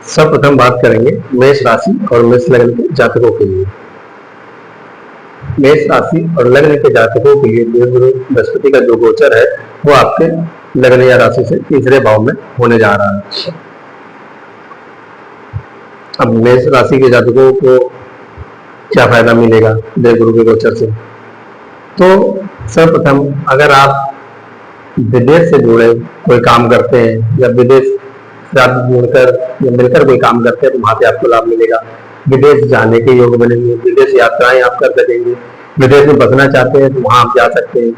सर्वप्रथम बात करेंगे मेष राशि और मेष लग्न के जातकों के लिए। मेष राशि और लग्न के जातकों के लिए देवगुरु बृहस्पति का जो गोचर है वो आपके लग्न या राशि से तीसरे भाव में होने जा रहा है। अब मेष राशि के जातकों को क्या फायदा मिलेगा देवगुरु के गोचर से? तो सर्वप्रथम अगर आप विदेश से जुड़े कोई काम करते हैं या विदेश से आप जुड़कर या मिलकर कोई काम करते हैं तो वहां पे आपको लाभ मिलेगा। विदेश जाने के योग बनेंगे, विदेश यात्राएं आप कर सकेंगे, विदेश में बसना चाहते हैं तो वहां आप जा सकते हैं।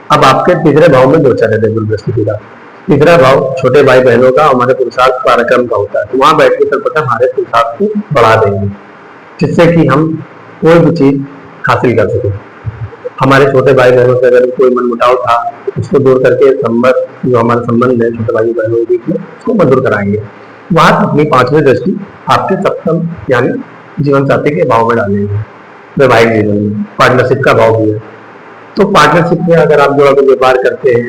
अब आपके तीसरे भाव में गोचर है देवगुरु बृहस्पति का। तीसरा भाव छोटे भाई बहनों का, हमारे पुरुषार्थ पराक्रम का होता है, तो वहां बैठ के सर्वप्रथम हमारे पुरुषार्थ को बढ़ा देंगे जिससे कि हम कोई भी चीज हासिल कर सकें। हमारे छोटे भाई बहनों से अगर कोई मनमुटाव था उसको दूर करके संबंध जो हमारा संबंध है छोटे भाई बहनों के बीच में उसको मधुर कराएंगे। वहां अपनी पांचवी दृष्टि आपके सप्तम यानी जीवन साथी के भाव में डालेंगे। वैवाहिक जीवन में पार्टनरशिप का भाव भी है, तो पार्टनरशिप में अगर आप जो अगर व्यापार करते हैं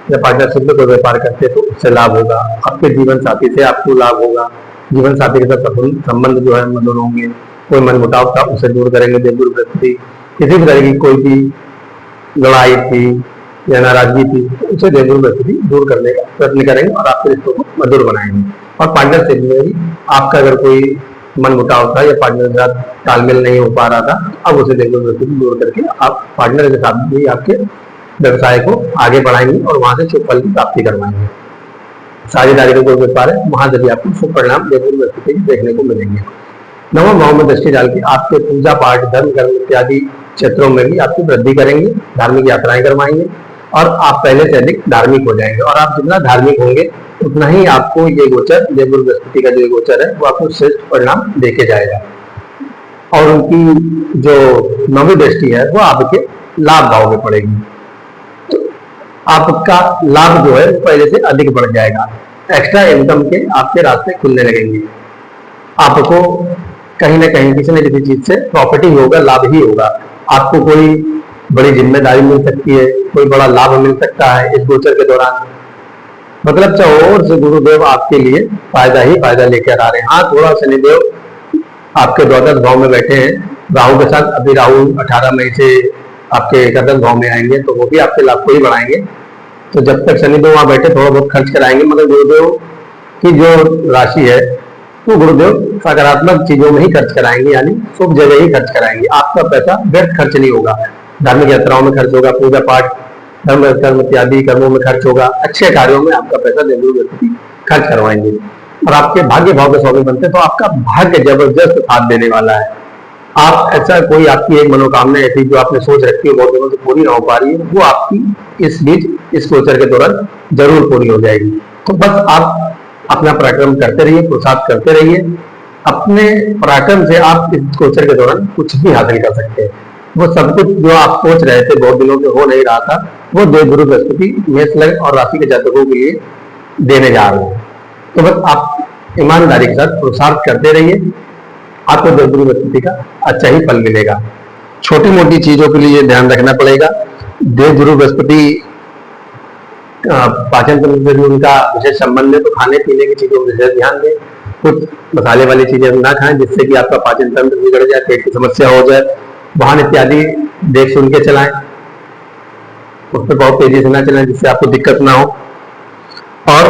या पार्टनरशिप में कोई व्यापार करते हैं तो उससे लाभ होगा। आपके जीवन साथी से आपको लाभ होगा। जीवन साथी के साथ संबंध जो है मधुर होंगे। कोई मनमुटाव था उसे दूर करेंगे देवगुरु बृहस्पति। किसी भी तरह की कोई भी लड़ाई थी या नाराजगी थी तो उसे देवगुरु बृहस्पति दूर करने का प्रयत्न करेंगे और आपके रिश्तों को मधुर बनाएंगे। और पार्टनरशिप में भी आपका अगर कोई मनमुटाव था या पार्टनर के साथ तालमेल नहीं हो पा रहा था, अब उसे देवगुरु बृहस्पति दूर करके आप पार्टनर के साथ भी आपके व्यवसाय को आगे बढ़ाएंगे और वहां से शुभ फल की प्राप्ति करवाएंगे। साझेदारी का कोई व्यापार है वहां से भी आपको शुभ परिणाम देवगुरु बृहस्पति के देखने को मिलेंगे। नवम भाव में दृष्टि डाल के आपके पूजा पाठ धर्म कर्म इत्यादि क्षेत्रों में भी आपकी वृद्धि करेंगे, धार्मिक यात्राएं करवाएंगे और आप पहले से अधिक धार्मिक हो जाएंगे। और आप जितना धार्मिक होंगे उतना ही आपको ये गोचर देवगुरु बृहस्पति का जो गोचर है वो आपको श्रेष्ठ परिणाम देके जाएगा। और उनकी जो नवी दृष्टि है वो आपके लाभ भाव में पड़ेगी, तो आपका लाभ जो है वो पहले से अधिक बढ़ जाएगा। एक्स्ट्रा इनकम के आपके रास्ते खुलने लगेंगे। आपको कहीं ना कहीं किसी न किसी चीज से प्रॉफिट ही होगा, लाभ ही होगा। आपको कोई बड़ी जिम्मेदारी मिल सकती है, कोई बड़ा लाभ मिल सकता है इस गोचर के दौरान। मतलब चारों से गुरुदेव आपके लिए फायदा ही फायदा लेकर आ रहे हैं। हाँ, थोड़ा शनिदेव आपके द्वादश भाव में बैठे हैं राहु के साथ। अभी राहु 18 मई से आपके एकादश भाव में आएंगे तो वो भी आपके लाभ को ही बढ़ाएंगे। तो जब तक शनिदेव वहां बैठे थोड़ा बहुत खर्च कराएंगे, मगर गुरुदेव की जो राशि है तो गुरुदेव सकारात्मक चीजों में ही खर्च कराएंगे, यानी शुभ जगह ही खर्च कराएंगे। आपका पैसा व्यर्थ खर्च नहीं होगा। धार्मिक यात्राओं में खर्च होगा, पूजा पाठ धर्म कर्म इत्यादि कर्मों में खर्च होगा, अच्छे कार्यों में आपका पैसा देवगुरु बृहस्पति खर्च करवाएंगे। और आपके भाग्य भाव के स्वामी बनते तो आपका भाग्य जबरदस्त साथ देने वाला है। आप ऐसा कोई आपकी एक मनोकामना ऐसी जो आपने सोच रखी है बहुत दिनों से पूरी ना हो पा रही है, वो आपकी इस बीच इस गोचर के दौरान जरूर पूरी हो जाएगी। तो बस आप अपना पराक्रम करते रहिए, पुरुषार्थ करते रहिए। अपने पराक्रम से आप इस गोचर के दौरान कुछ भी हासिल कर सकते हैं। वो सब कुछ जो आप सोच रहे थे बहुत दिनों से हो नहीं रहा था, वो देवगुरु बृहस्पति मेष लग्न और राशि के जातकों के लिए देने जा रहे हैं। तो बस आप ईमानदारी के साथ पुरुषार्थ करते रहिए, आपको देवगुरु बृहस्पति का अच्छा ही फल मिलेगा। छोटी मोटी चीजों के लिए ध्यान रखना पड़ेगा। देवगुरु बृहस्पति पाचन तंत्र से भी उनका विशेष संबंध है, तो खाने पीने की चीजों में विशेष ध्यान दें। कुछ मसाले वाली चीजें ना खाएं जिससे कि आपका पाचन तंत्र बिगड़ जाए, पेट की समस्या हो जाए। वाहन इत्यादि देख सुन के चलाएं, उस पर बहुत तेजी से ना चलाएं जिससे आपको दिक्कत ना हो। और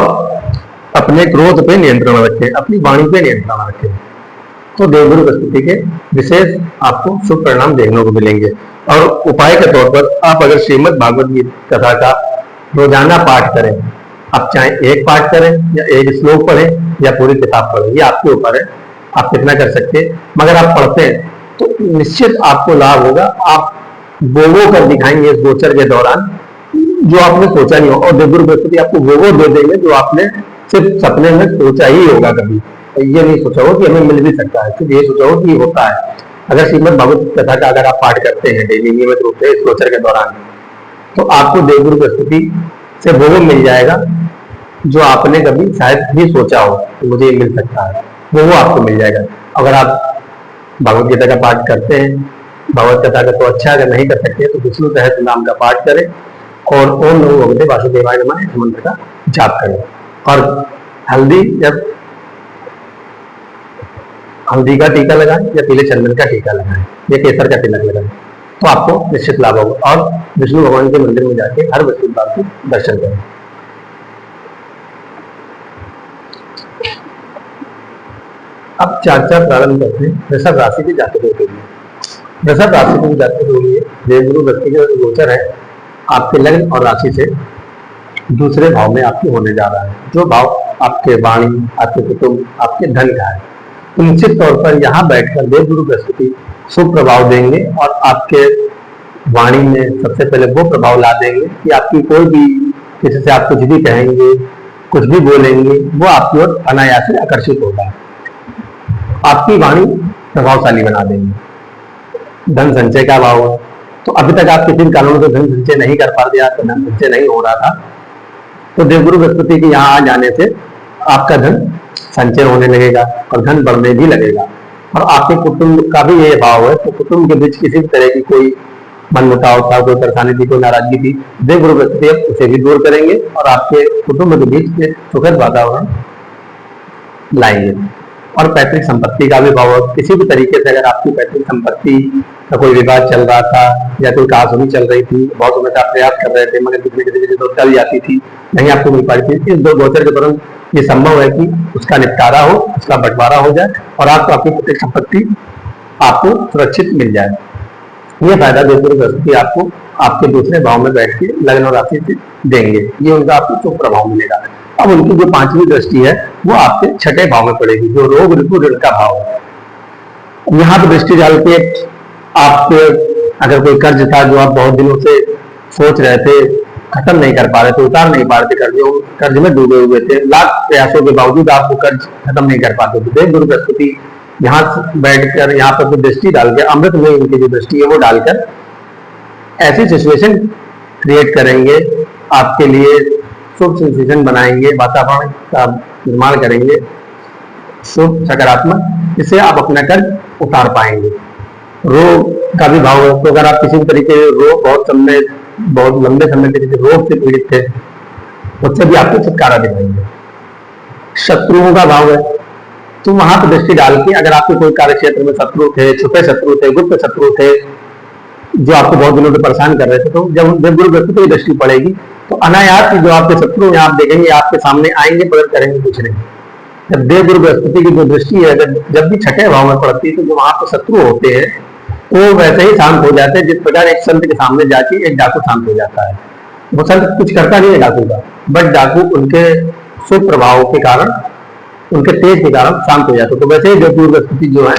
अपने क्रोध पे नियंत्रण रखें, अपनी वाणी पे नियंत्रण रखें, तो देवगुरु बृहस्पति के विशेष आपको शुभ परिणाम देखने को मिलेंगे। और उपाय के तौर पर आप अगर श्रीमद् भागवत गीता कथा का रोजाना पाठ करें, आप चाहे एक पाठ करें या एक श्लोक पढ़ें या पूरी किताब पढ़ें, ये आपके ऊपर है, आप कितना कर सकते हैं। मगर आप पढ़ते हैं तो निश्चित आपको लाभ होगा। आप वो कर दिखाएंगे इस गोचर के दौरान जो आपने सोचा नहीं हो, और देवगुरु बृहस्पति आपको वो दे देंगे जो आपने सिर्फ सपने में सोचा ही होगा। कभी ये नहीं सोचा हो कि हमें मिल भी सकता है, सिर्फ ये सोचा हो कि होता है। अगर श्रीमद् भागवत कथा का अगर आप पाठ करते हैं डेली नियमित रूप से इस गोचर के दौरान, तो आपको देवगुरु बृहस्पति से वो मिल जाएगा जो आपने कभी शायद भी सोचा हो कि मुझे ये मिल सकता है, वो आपको मिल जाएगा। अगर आप भगवत गीता का पाठ करते हैं, भगवत कथा का तो अच्छा, अगर नहीं कर सकते तो विष्णु सहस्त्र नाम का पाठ करें और ओम नमो भगवते वासुदेवाय नमः इस मंत्र का जाप करें। और हल्दी जब हल्दी का टीका लगाएं या पीले चंदन का टीका लगाएं या केसर का तिलक लगाएं, तो आपको निश्चित लाभ होगा। और विष्णु भगवान के मंदिर में जाके हर बृहस्पतिवार को दर्शन करें। अब चर्चा प्रारंभ करते हैं वृषभ राशि के जातकों के लिए। वृषभ राशि के जातकों के लिए देवगुरु बृहस्पति का गोचर है आपके लग्न और राशि से दूसरे भाव में आपके होने जा रहा है, जो भाव आपके वाणी, आपके कुटुंब, आपके धन का है। तो निश्चित तौर पर यहाँ बैठकर देवगुरु बृहस्पति शुभ प्रभाव देंगे और आपके वाणी में सबसे पहले वो प्रभाव ला देंगे कि आपकी कोई भी किसी से आप कुछ भी कहेंगे, कुछ भी बोलेंगे, वो आपकी ओर अनायास से आकर्षित होगा। आपकी वाणी प्रभावशाली बना देंगे। धन संचय का भाव है, तो अभी तक आप किसी कारणों से धन संचय नहीं कर पा रहे, आपका धन संचय नहीं हो रहा था, तो देवगुरु बृहस्पति के यहाँ आ जाने से आपका धन संचय होने लगेगा और धन बढ़ने भी लगेगा। और आपके कुटुंब का भी ये भाव है, तो कुटुंब के बीच किसी भी तरह की कोई मनमुटाव था, कोई परेशानी थी, कोई नाराजगी थी, देवगुरु बृहस्पति उसे भी दूर करेंगे और आपके कुटुंब के बीच में सुखद वातावरण लाएंगे। और पैतृक संपत्ति का भी भाव है, किसी भी तरीके से अगर आपकी पैतृक संपत्ति का कोई विवाद चल रहा था या कोई कहासुनी चल रही थी, बहुत समय से आप प्रयास कर रहे थे मगर किसी किसी तो चल जाती थी, नहीं आपको मिल पाई थी, इस दो गोचर के दौरान ये संभव है कि उसका निपटारा हो, उसका बंटवारा हो जाए और आपको आपकी पैतृक संपत्ति आपको सुरक्षित मिल जाए। ये फायदा देवगुरु बृहस्पति आपको आपके दूसरे भाव में बैठ के लग्न और राशि से देंगे, ये उनका आपको शुभ प्रभाव मिलेगा। अब उनकी जो पांचवी दृष्टि है वो आपके छठे भाव में पड़ेगी, जो रोग ऋतु ऋण का भाव है। यहाँ पे दृष्टि डाल के आपके अगर कोई कर्ज था जो आप बहुत दिनों से सोच रहे थे, खत्म नहीं कर पा रहे थे, उतार नहीं पा रहे थे, कर्ज में डूबे हुए थे, लाख प्रयासों के बावजूद आप वो कर्ज खत्म नहीं कर पाते थे, देवगुरु बृहस्पति यहाँ बैठकर यहाँ पर दृष्टि डाल के अमृत में उनकी जो दृष्टि है वो डालकर ऐसी सिचुएशन क्रिएट करेंगे, आपके लिए शुभ सिचुएशन बनाएंगे, वातावरण का निर्माण करेंगे शुभ सकारात्मक, जिससे आप अपना कर्ज उतार पाएंगे। रोग का भी भाव है, तो अगर आप किसी भी तरीके रोग बहुत लंबे समय के रोग से पीड़ित थे, उससे भी आपको छुटकारा दिलाएंगे। शत्रुओं का भाव है, तो वहां पर दृष्टि डाल के अगर आपके कोई कार्य क्षेत्र में शत्रु थे, छुपे शत्रु थे, गुप्त शत्रु थे, जो आपको बहुत दिनों से परेशान कर रहे थे, तो जब देवगुरु बृहस्पति की दृष्टि पड़ेगी तो अनायास जो आपके शत्रु आप देखेंगे आपके सामने आएंगे, मगर करेंगे कुछ नहीं। जब देवगुरु बृहस्पति की जो दृष्टि है जब भी छठे भाव में पड़ती है, तो जो वहां पर शत्रु होते हैं वो वैसे ही शांत हो जाते हैं जिस प्रकार एक संत के सामने जाके एक डाकू शांत हो जाता है। वो संत कुछ करता नहीं है डाकू का, बट डाकू उनके शुभ प्रभाव के कारण, उनके तेज के कारण शांत हो जाते हैं। तो वैसे ही देवगुरु बृहस्पति जो है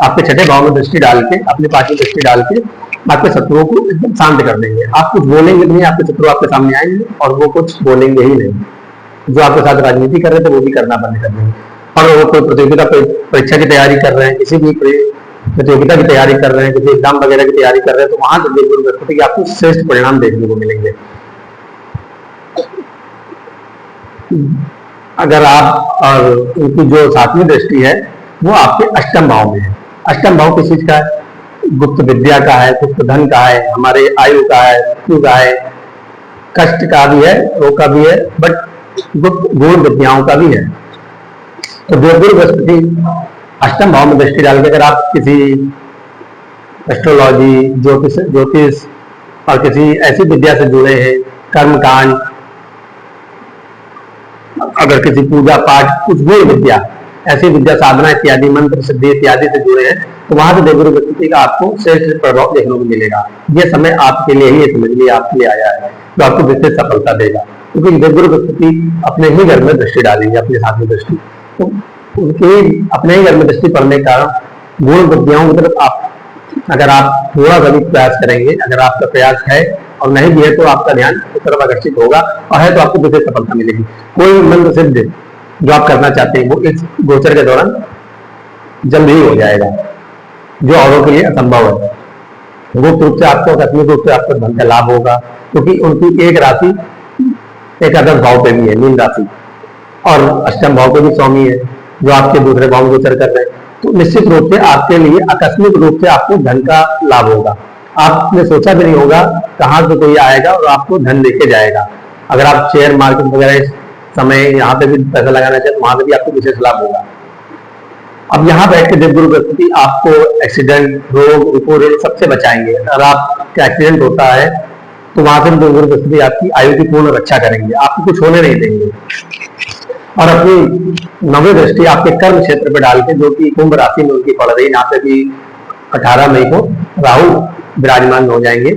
आपके छठे भाव में दृष्टि डाल के, अपनी पांचवी दृष्टि डाल के आपके शत्रुओं को एकदम शांत कर देंगे। आप कुछ बोलेंगे नहीं, आपके शत्रु आपके सामने आएंगे और वो कुछ बोलेंगे ही नहीं। जो आपके साथ राजनीति कर रहे थे वो भी करना बंद कर देंगे। और वो कोई प्रतियोगिता परीक्षा की तैयारी कर रहे हैं, किसी भी प्रतियोगिता की तैयारी कर रहे हैं, किसी एग्जाम वगैरह की तैयारी कर रहे हैं, तो वहां से देवगुरु बृहस्पति के आपको श्रेष्ठ परिणाम देखने को मिलेंगे। अगर आप और उनकी जो सातवीं दृष्टि है वो आपके अष्टम भाव में है। अष्टम भाव किस चीज का है? गुप्त विद्या का है, गुप्त धन का है, हमारे आयु का है, मृत्यु का है, कष्ट का भी है, रोग का भी है, बट गुप्त गुण विद्याओं का भी है। तो देवगुरु बृहस्पति अष्टम भाव में दृष्टि डाल के अगर आप किसी एस्ट्रोलॉजी, ज्योतिष और किसी ऐसी विद्या से जुड़े हैं, कर्मकांड, अगर किसी पूजा पाठ, कुछ गुण विद्या, ऐसी विद्या साधना इत्यादि, मंत्र सिद्धि इत्यादि से जुड़े हैं, तो वहां से देवगुरु बृहस्पति का आपको श्रेष्ठ प्रभाव देखने को मिलेगा। ये समय आपके लिए ही समझ लिए आपके लिए आया है, जो आपको विशेष सफलता देगा, क्योंकि देवगुरु बृहस्पति अपने ही घर में दृष्टि डालेंगे, अपने साथ में दृष्टि, तो उनके अपने ही घर में दृष्टि पड़ने के कारण गुण विद्याओं की तरफ आप अगर आप थोड़ा सा भी प्रयास करेंगे, अगर आपका प्रयास है और नहीं भी है तो आपका ध्यान उस तरफ आकर्षित होगा, और है तो आपको विशेष सफलता मिलेगी। कोई मंत्र सिद्ध जो आप करना चाहते हैं वो इस गोचर के दौरान जल्द ही हो जाएगा, जो औरों के लिए असंभव है। गुप्त रूप से आपको, आकस्मिक रूप से आपको धन का लाभ होगा, क्योंकि उनकी एक राशि एकादश भाव पे भी है, मीन राशि, और अष्टम भाव पे भी स्वामी है जो आपके दूसरे भाव में गोचर कर रहे हैं। तो निश्चित रूप से आपके लिए आकस्मिक रूप से आपको धन का लाभ होगा। आपने सोचा भी नहीं होगा कहाँ से कोई आएगा और आपको धन लेके जाएगा। अगर आप शेयर मार्केट वगैरह समय यहाँ पे भी पैसा लगाना चाहते तो वहां पे भी आपको विशेष लाभ होगा। अब यहाँ बैठ के देवगुरु बृहस्पति आपको एक्सीडेंट, रोग, रिपोर्ट सबसे बचाएंगे। अगर आपका एक्सीडेंट होता है तो वहां से देवगुरु बृहस्पति आपकी आयु की पूर्ण रक्षा करेंगे, आपको कुछ होने नहीं देंगे। और अपनी नवी दृष्टि आपके कर्म क्षेत्र पर डाल के, जो कि कुंभ राशि में उनकी पड़ रही, यहाँ पे भी 18 मई को राहु विराजमान हो जाएंगे,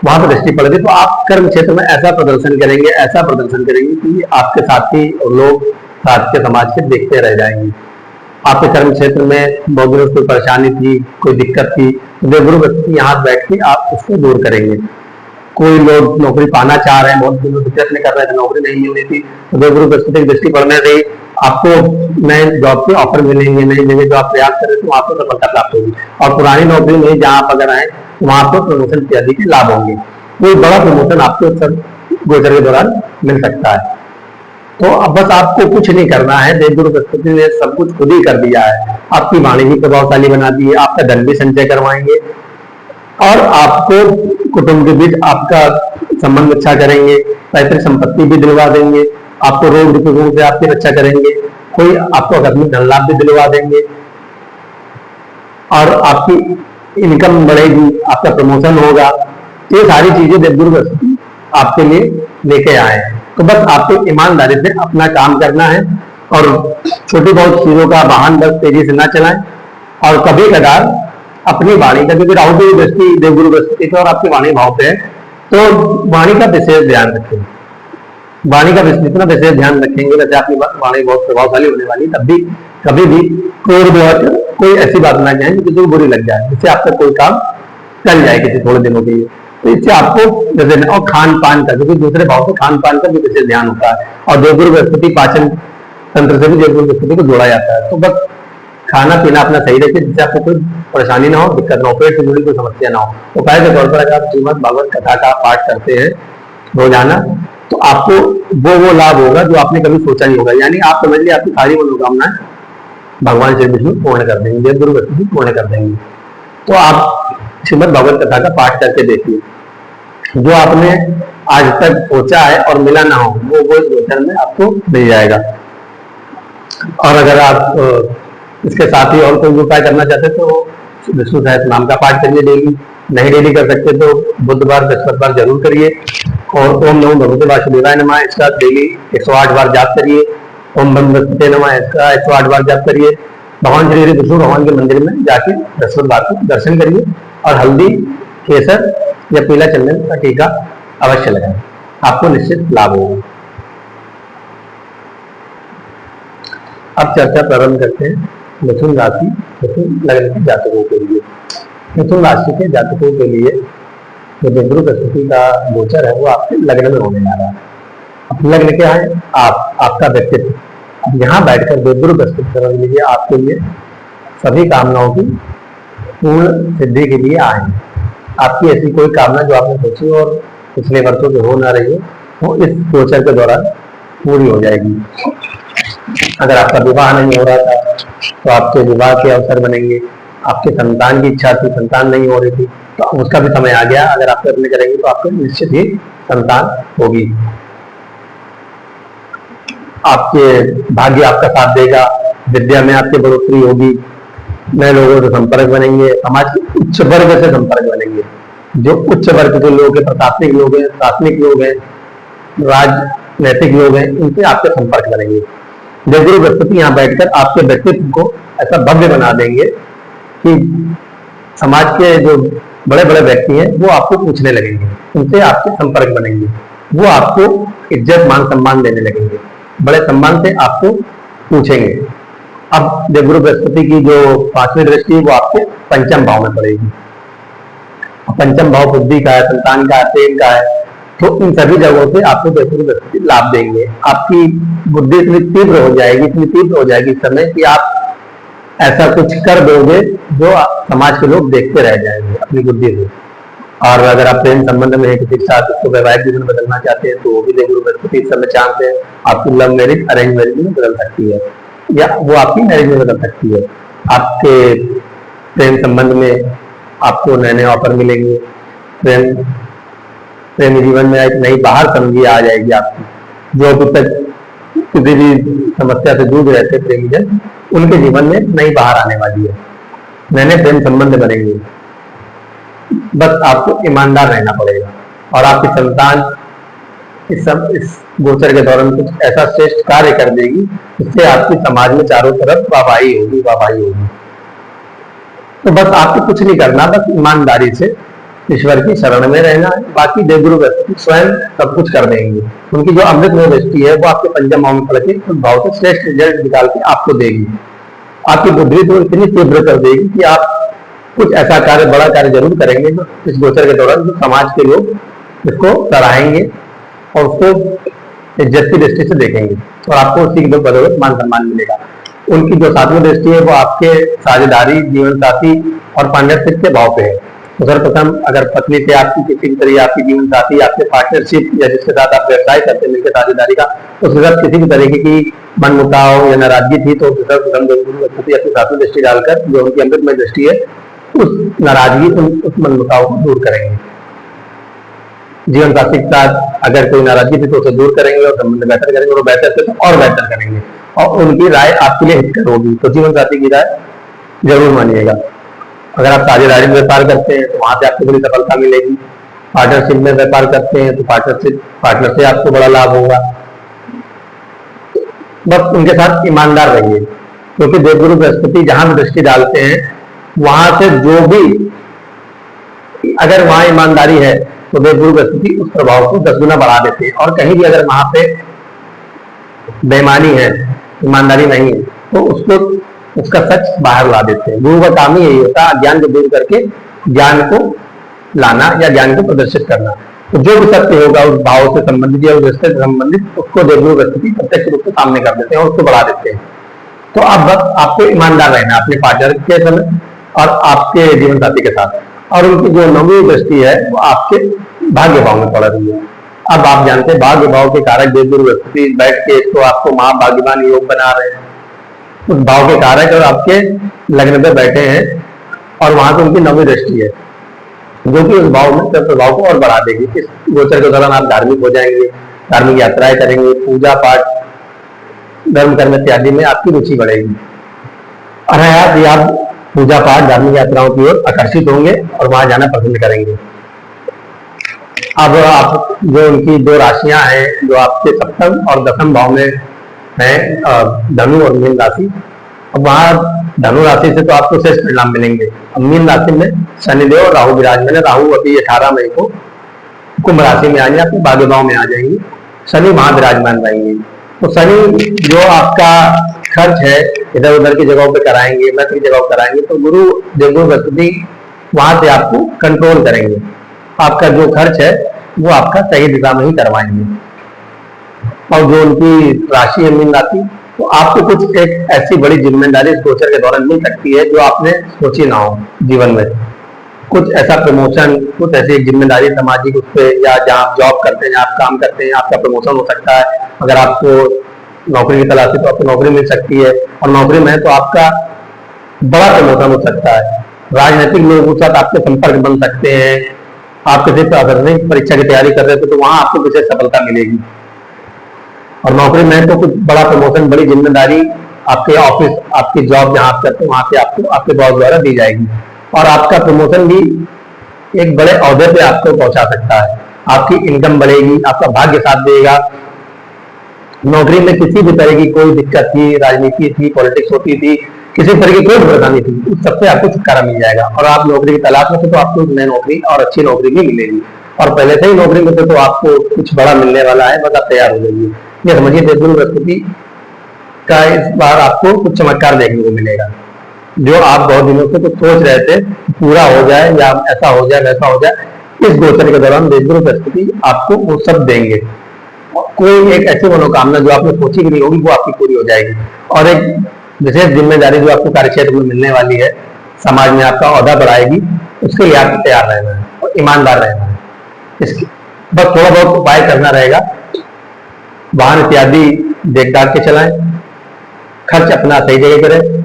वहां पर दृष्टि पड़ गई, तो आप कर्म क्षेत्र में ऐसा प्रदर्शन करेंगे, ऐसा प्रदर्शन करेंगे कि आपके साथी और लोग साथ के समाज के देखते रह जाएंगे। आपके कर्म क्षेत्र में बहुत दिनों से कोई परेशानी थी, कोई दिक्कत थी, तो देवगुरु बृहस्पति यहाँ बैठ के आप उसको दूर करेंगे। कोई लोग नौकरी पाना चाह रहे हैं, बहुत दिनों से प्रयत्न कर रहे थे, नौकरी नहीं मिल रही थी, तो देवगुरु बृहस्पति की दृष्टि पड़ने से आपको नए जॉब के ऑफर मिलेंगे, नई जगह जो आप प्रयास करें तो आपको सफलता प्राप्त होगी। और पुरानी नौकरी में जहां आप अगर आए तो वहां आपको प्रमोशन इत्यादि के लाभ होंगे। कोई बड़ा प्रमोशन आपको सब गोचर के दौरान मिल सकता है। तो अब बस आपको कुछ नहीं करना है, देवगुरु बृहस्पति ने सब कुछ खुद ही कर दिया है। आपकी वाणी भी प्रभावशाली बना दी है, आपका धन भी संचय करवाएंगे और आपको कुटुंब के बीच आपका संबंध अच्छा करेंगे, पैतृक संपत्ति भी दिलवा देंगे, आपको रोग रिपोर्टों से आपकी रक्षा करेंगे, कोई आपको आकस्मिक धन लाभ भी दिलवा देंगे और आपकी इनकम बढ़ेगी, आपका प्रमोशन होगा। ये सारी चीजें देवगुरु बृहस्पति आपके लिए लेके आए हैं। तो बस आपको ईमानदारी से अपना काम करना है और छोटी बहुत चीजों का वाहन बस तेजी से ना चलाएं। और कभी कदार अपनी वाणी का, क्योंकि राहु की दृष्टि देवगुरु बृहस्पति पे और आपकी वाणी भाव पे है, तो वाणी का विशेष ध्यान रखें। वाणी का जितना विशेष ध्यान रखेंगे, वैसे आपकी वाणी बहुत प्रभावशाली होने वाली, तब भी कभी भी कोई ऐसी बात ना कहें किसी को बुरी लग जाए, जिससे आपका कोई काम चल जाए किसी थोड़े दिनों के लिए। तो इससे आपको जैसे, और खान पान का, क्योंकि दूसरे भाव से खान पान का भी विशेष ध्यान होता है और देवगुरु बृहस्पति पाचन तंत्र से भी देवगुरु बृहस्पति को जोड़ा जाता है। तो बस खाना पीना अपना सही रखे, जिससे आपको कोई परेशानी ना हो, दिक्कत ना हो, पेट से जुड़ी कोई समस्या ना हो। उपाय के तौर पर अगर आप श्रीमद् भागवत कथा का पाठ करते हैं रोजाना, तो आपको वो लाभ होगा जो आपने कभी सोचा नहीं होगा। यानी आप समझ लीजिए आपकी सारी मनोकामनाएं भगवान श्री विष्णु पूर्ण कर देंगे, देवगुरु बृहस्पति पूर्ण कर देंगे। तो आप श्रीमद् भागवत कथा का पाठ करके देखिए, जो आपने आज तक सोचा है और मिला ना हो, वो इस गोचर में आपको मिल जाएगा। और अगर आप इसके साथ ही और कोई उपाय करना चाहते तो विष्णु सहस्त्र नाम का पाठ करिए डेली। नहीं डेली कर सकते तो बुधवार बृहस्पतिवार जरूर करिए। और ओम नमो भगवते वासुदेवाय नमः इसका डेली 108 बार जाप करिए। ओम बृहस्पति नमः इसका 108 बार जाप करिए। भगवान श्री विष्णु भगवान के मंदिर में जाके बृहस्पतिवार को दर्शन करिए और हल्दी, केसर या पीला चंदन का टीका अवश्य लगाएं, आपको निश्चित लाभ होगा। अब चर्चा प्रारंभ करते हैं मिथुन राशि, मिथुन लग्न के जातकों के लिए। मिथुन राशि के जातकों के लिए जो देवगुरु बृहस्पति का गोचर है वो आपके लग्न में होने जा रहा है। अब लग्न क्या है? आपका व्यक्तित्व। अब यहाँ बैठकर देवगुरु बृहस्पति समझ लीजिए आपके लिए सभी कामनाओं की पूर्ण सिद्धि के लिए आए हैं। आपकी ऐसी कोई कामना जो आपने सोची और पिछले वर्षों से हो ना रही है, वो इस गोचर के दौरान पूरी हो जाएगी। अगर आपका विवाह नहीं हो रहा था तो आपके विवाह के अवसर बनेंगे। आपके संतान की इच्छा थी, संतान नहीं हो रही थी, तो उसका भी समय आ गया। अगर आप प्रयत्न करेंगे तो आपको निश्चित ही संतान होगी। आपके भाग्य आपका साथ देगा, विद्या में आपकी बढ़ोतरी होगी, नए लोगों से संपर्क बनेंगे, समाज के उच्च वर्ग से संपर्क बनेंगे। जो उच्च वर्ग के लोग हैं, प्रशासनिक लोग हैं, शासनिक लोग हैं, राजनैतिक लोग हैं, इनसे आपके संपर्क बनेंगे। देवगुरु बृहस्पति यहाँ बैठकर आपके व्यक्तित्व को ऐसा भव्य बना देंगे कि समाज के जो बड़े बड़े व्यक्ति हैं वो आपको पूछने लगेंगे, उनसे आपके संपर्क बनेंगे, वो आपको इज्जत मान सम्मान देने लगेंगे, बड़े सम्मान से आपको पूछेंगे। अब देवगुरु बृहस्पति की जो 5वीं दृष्टि है वो आपके पंचम भाव में पड़ेगी। पंचम भाव बुद्धि का है, संतान का है, प्रेम का है, तो इन सभी जगहों से आपको देवगुरु बृहस्पति लाभ देंगे। आपकी बुद्धि इतनी तीव्र हो जाएगी, इतनी तीव्र हो जाएगी इस समय कि आप ऐसा कुछ कर दोगे जो समाज के लोग देखते रह जाएंगे अपनी बुद्धि से। और अगर आप प्रेम संबंध में किसी के साथ उसको वैवाहिक जीवन में बदलना चाहते हैं तो वो भी देवगुरु बृहस्पति इस समय चांस है आपकी लव मैरिज अरेंज मैरिज में बदल सकती है, या वो आपकी मैरिज में बदल सकती है। आपके प्रेम संबंध में आपको नए नए ऑफर मिलेंगे, प्रेम जीवन में एक नई बाहर समझी आ जाएगी आपकी। जो अभी तक किसी भी समस्या से जूझ रहे थे प्रेमी जन, उनके जीवन में नई बाहर आने वाली है, नए नए प्रेम संबंध बनेंगे। बस आपको ईमानदार रहना पड़ेगा और आपकी संतान इस गोचर के दौरान कुछ ऐसा श्रेष्ठ कार्य कर देगी जिससे आपकी समाज में चारों तरफ वाहवाही होगी, वाहवाही होगी। तो बस आपको कुछ नहीं करना, बस ईमानदारी से ईश्वर की शरण में रहना है। बाकी देवगुरु स्वयं सब कुछ कर देंगे। उनकी जो अमृतमय दृष्टि है वो आपके पंचम भाव में पड़ के उस भाव से श्रेष्ठ रिजल्ट निकाल के आपको देगी। आपकी बुद्धि तो इतनी तीव्र कर देगी कि आप कुछ ऐसा कार्य, बड़ा कार्य जरूर करेंगे जो इस गोचर के दौरान जो समाज के लोग इसको सराहेंगे और उसको इज्जत की दृष्टि से देखेंगे और आपको उसी के बदौलत मान सम्मान मिलेगा। उनकी जो सातवीं दृष्टि है वो आपके साझेदारी, जीवन साथी और पार्टनरशिप के भाव पे है। तो सर्वप्रथम अगर पत्नी से आपकी किसी भी तरह आपकी जीवन साथी, आपके पार्टनरशिप या जिसके साथ आप व्यवसाय करते हैं मिलकर साझेदारी का, तो उसके साथ किसी भी तरीके की मनमुटाव या नाराजगी थी तो सर्वप्रथम अपनी सातवीं दृष्टि डालकर जो उनकी अमृतमय दृष्टि है उस नाराजगी, उस मनमुटाव को दूर करेंगे। जीवन साथी के साथ अगर कोई नाराजगी थी तो उसे दूर करेंगे और संबंध बेहतर करेंगे और बेहतर से तो और बेहतर करेंगे और उनकी राय आपके लिए हितकर होगी। तो जीवन साथी की राय जरूर मानिएगा। अगर आप साझेदारी में व्यापार करते हैं तो वहां से आपको बड़ी सफलता मिलेगी। पार्टनरशिप में व्यापार करते हैं तो पार्टनर से आपको बड़ा लाभ होगा। बस उनके साथ ईमानदार रहिए, क्योंकि देवगुरु बृहस्पति जहां भी दृष्टि डालते हैं वहां से जो भी, अगर वहां ईमानदारी है तो देवगुरु बृहस्पति उस प्रभाव को 10 गुना बढ़ा देते हैं और कहीं भी अगर वहां पे बेईमानी है, ईमानदारी नहीं है तो उसको उसका सच बाहर ला देते हैं। गुरु का काम ही यही होता है, अज्ञान को दूर करके ज्ञान को लाना या ज्ञान को प्रदर्शित करना। तो जो भी सत्य होगा उस भाव से संबंधित या उस रिश्ते से संबंधित उसको देवगुरु बृहस्पति प्रत्यक्ष रूप से सामने कर देते हैं और उसको बढ़ा देते हैं। तो अब बस आपको ईमानदार रहना अपने पार्टनर के समय और आपके जीवन साथी के साथ। और उनकी जो नौवीं दृष्टि है वो आपके भाग्य भाव में पड़ रही है। अब आप जानते हैं भाग्य भाव के कारक देवगुरु बृहस्पति बैठ के तो आपको महाभाग्यवान योग बना रहे हैं। उस भाव के कारक और आपके लग्न पे बैठे हैं और वहां से उनकी नौवीं दृष्टि है जो कि उस भाव में प्रभाव को और बढ़ा देगी। इस गोचर के दौरान आप धार्मिक हो जाएंगे, धार्मिक यात्राएं करेंगे, पूजा पाठ, धर्म कर्म इत्यादि में आपकी रुचि बढ़ेगी और आप पूजा पाठ, धार्मिक यात्राओं की ओर आकर्षित होंगे और वहां जाना पसंद करेंगे। अब आप जो उनकी 2 राशियां हैं जो आपके सप्तम और दसम भाव में है, धनु और मीन राशि, अब वहां धनु राशि से तो आपको श्रेष्ठ परिणाम मिलेंगे। अब मीन राशि में शनिदेव और राहु विराजमान है। राहु अभी 18 मई को कुंभ राशि में आएंगे, आपके भाग्य भाव में आ जाएंगे। शनि वहां विराजमान रहेंगे। तो शनि जो आपका खर्च है इधर उधर की जगहों पे कराएंगे, मत की जगह कराएंगे, तो गुरु देवगुरु बृहस्पति वहां से आपको कंट्रोल करेंगे। आपका जो खर्च है वो आपका सही दिशा में ही करवाएंगे। और जो उनकी राशि है मीन राशि, तो आपको कुछ एक ऐसी बड़ी जिम्मेदारी इस गोचर के दौरान मिल सकती है जो आपने सोची ना हो जीवन में। कुछ ऐसा प्रमोशन, कुछ ऐसी जिम्मेदारी सामाजिक उस पर, या जहाँ आप जॉब करते हैं, जहाँ आप काम करते हैं, आपका प्रमोशन हो सकता है। अगर आपको नौकरी की तलाश है तो आपको नौकरी मिल सकती है और नौकरी में है तो आपका बड़ा प्रमोशन हो सकता है। राजनीतिक लोगों के साथ आपके संपर्क बन सकते हैं। आप किसी प्रशासनिक परीक्षा की तैयारी कर रहे थे तो वहां आपको विशेष सफलता मिलेगी। और नौकरी में तो कुछ बड़ा प्रमोशन, बड़ी जिम्मेदारी आपके ऑफिस, आपकी जॉब जहां आप करते हैं वहां पे आपको आपके बॉस द्वारा दी जाएगी और आपका प्रमोशन भी एक बड़े ओहदे पे आपको पहुंचा सकता है। आपकी इनकम बढ़ेगी, आपका भाग्य साथ देगा। नौकरी में किसी भी तरह की कोई दिक्कत थी, राजनीति थी, पॉलिटिक्स होती थी, किसी तरह की कोई परेशानी थी, उस सबसे आपको छुटकारा मिल जाएगा। और आप नौकरी की तलाश में थे तो आपको नई नौकरी और अच्छी नौकरी भी मिलेगी। और पहले से ही नौकरी में थे तो आपको कुछ बड़ा मिलने वाला है, बस आप तैयार हो जाइए। ये समझिए देवगुरु बृहस्पति का इस बार आपको कुछ चमत्कार देखने को मिलेगा। जो आप बहुत दिनों से तो सोच रहे थे पूरा हो जाए या ऐसा हो जाए वैसा हो जाए, इस गोचर के दौरान देवगुरु बृहस्पति आपको वो सब देंगे। कोई एक ऐसी मनोकामना जो आपने सोची भी नहीं होगी वो आपकी पूरी हो जाएगी। और एक विशेष जिम्मेदारी जो आपको कार्यक्षेत्र में मिलने वाली है, समाज में आपका ओहदा बढ़ाएगी, उसके लिए आपको तैयार रहना है और ईमानदार रहना है। इसकी बस थोड़ा बहुत उपाय करना रहेगा। वाहन इत्यादि देख दाख के चलाएं, खर्च अपना सही जगह करें,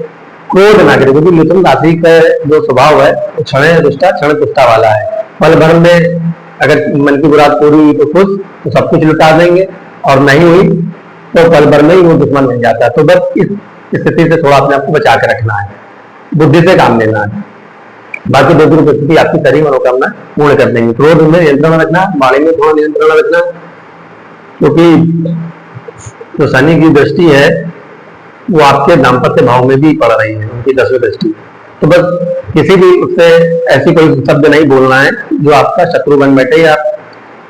क्रोध ना करें, क्योंकि मिथुन राशि का जो स्वभाव है वो क्षण दुष्टा क्षण पुष्टा वाला है। पल भर में अगर मन की मुराद पूरी हुई तो खुश, तो सब कुछ लुटा देंगे, और नहीं हुई तो पल भर में ही वो दुश्मन बन जाता है। तो बस इस स्थिति से थोड़ा अपने आप को बचा के रखना है, बुद्धि से काम लेना है। बाकी देवगुरु की स्थिति आपकी सारी मनोकामना पूर्ण कर देंगे। क्रोध में नियंत्रण रखना, वाणी में थोड़ा नियंत्रण रखना, क्योंकि जो शनि की दृष्टि है वो आपके दाम्पत्य भाव में भी पड़ रही है, उनकी 10वीं दृष्टि। तो बस किसी भी उससे ऐसी कोई शब्द नहीं बोलना है जो आपका शत्रु बन बैठे, या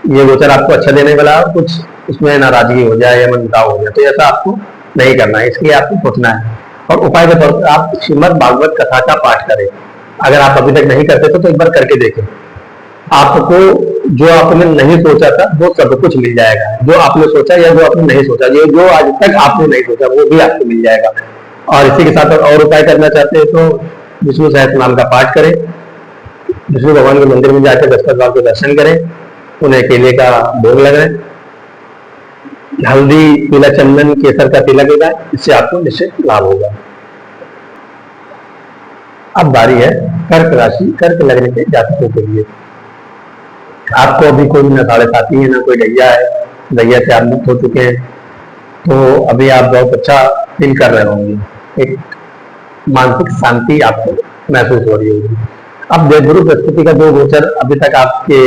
ये गोचर आपको अच्छा देने वाला और कुछ उसमें नाराजगी हो जाए या मनमुटाव हो जाए, तो ऐसा आपको नहीं करना है। इसलिए आपको सोचना है। और उपाय के तौर पर आप श्रीमद् भागवत कथा का पाठ करें। अगर आप अभी तक नहीं करते तो एक बार करके देखें। आपको जो आपने नहीं सोचा था वो सब कुछ मिल जाएगा, जो आपने सोचा या जो आपने नहीं सोचा, जो आज तक आपने नहीं सोचा वो भी आपको मिल जाएगा। और इसी के साथ और उपाय करना चाहते हैं तो विष्णु सहस्त्रनाम का पाठ करें, विष्णु भगवान के मंदिर में जाकर दस्तार के दर्शन करें, उन्हें केले का भोग लगाएं, हल्दी, पीला चंदन, केसर का तिलक लगाएं, इससे आपको निश्चित लाभ होगा। अब बारी है कर्क राशि, कर्क लगने के जातकों के लिए। आपको अभी कोई न साढ़े साथी है, ना कोई गैया है, गैया से आप मुक्त हो चुके हैं, तो अभी आप बहुत अच्छा फील कर रहे होंगे, एक मानसिक शांति आपको महसूस हो रही होगी। अब देवगुरु बृहस्पति का जो गोचर अभी तक आपके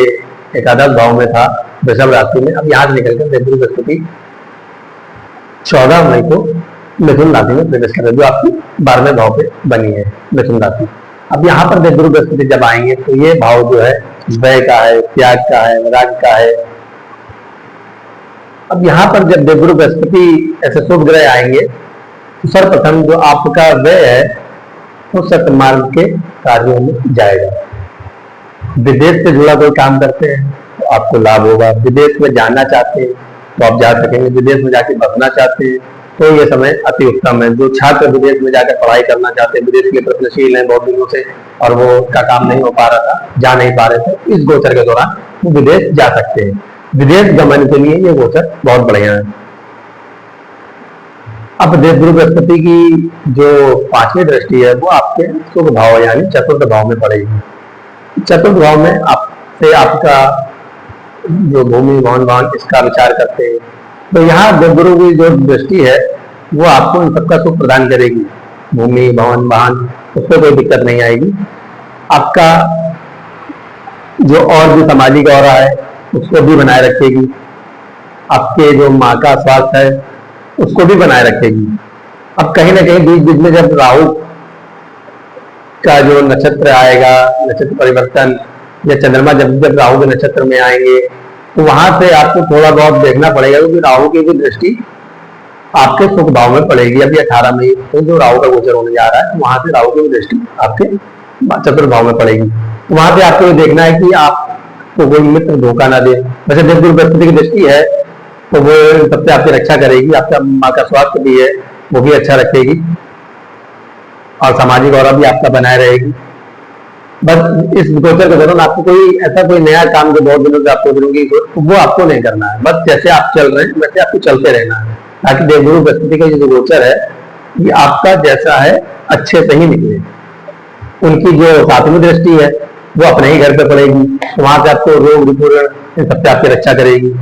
एकादश भाव में था, वृषभ राशि में, अब यहाँ से निकलकर देवगुरु बृहस्पति 14 मई को मिथुन राशि में प्रवेश कर रहे, जो आपकी 12वें भाव पे बनी है मिथुन राशि। अब यहाँ पर देवगुरु बृहस्पति जब आएंगे तो ये भाव जो है व्यय का है, त्याग का है, वैराग्य का है। अब यहाँ पर जब देवगुरु बृहस्पति ऐसे शुभ ग्रह आएंगे तो सर्वप्रथम जो आपका व्यय है वो सत्य मार्ग के कार्यों में जाएगा। विदेश से जुड़ा कोई काम करते हैं तो आपको लाभ होगा। विदेश में जाना चाहते हैं तो आप जा सकेंगे। विदेश में जाके बसना चाहते हैं तो ये समय अति उत्तम है। जो छात्र विदेश में जाकर पढ़ाई करना चाहते हैं, विदेश के प्रयत्नशील हैं बहुत दिनों से और वो का काम नहीं हो पा रहा था, जा नहीं पा रहे थे, इस गोचर के दौरान वो विदेश जा सकते हैं। विदेश गमन के लिए ये गोचर बहुत बढ़िया है। अब देवगुरु बृहस्पति की जो 5वीं दृष्टि है वो आपके शुभ भाव यानी चतुर्थ भाव में पड़ेगी। चतुर्थ भाव में आपसे आपका जो भूमि, भवन, वाहन, इसका विचार करते हैं, तो यहाँ देवगुरु की जो दृष्टि है वो आपको इन सबका सुख प्रदान करेगी। भूमि, भवन, वाहन, उससे कोई दिक्कत नहीं आएगी। आपका जो और भी सामाजिक और है उसको भी बनाए रखेगी। आपके जो माँ का स्वास्थ्य है उसको भी बनाए रखेगी। अब कहीं ना कहीं बीच बीच में जब राहु का जो नक्षत्र आएगा, नक्षत्र परिवर्तन, या चंद्रमा जब राहु के नक्षत्र में आएंगे तो वहां से आपको थोड़ा बहुत देखना पड़ेगा, क्योंकि राहु की भी दृष्टि आपके सुख भाव में पड़ेगी। अभी 18 मई तो जो राहु का गोचर होने जा रहा है, वहां से राहु की दृष्टि आपके चतुर्थ भाव में पड़ेगी। तो वहां से आपको देखना है कि आपको कोई मित्र धोखा ना दे। वैसे देवगुरु बृहस्पति की दृष्टि है तो वो सबसे आपकी रक्षा करेगी। आपका माँ का स्वास्थ्य भी है वो भी अच्छा रखेगी और सामाजिक और भी आपका बनाए रहेगी। बस इस गोचर के दौरान आपको कोई नया काम जो बहुत दिनों से आपको करूंगी वो आपको नहीं करना है। बस जैसे आप चल रहे हैं वैसे आपको चलते रहना है, ताकि देवगुरु बृहस्पति का जो गोचर है ये आपका जैसा है अच्छे से ही निकले। उनकी जो 7वीं दृष्टि है वो अपने ही घर पे पड़ेगी, तो वहां से आपको रोग विपूर्ण इन सबसे आपकी रक्षा करेगी।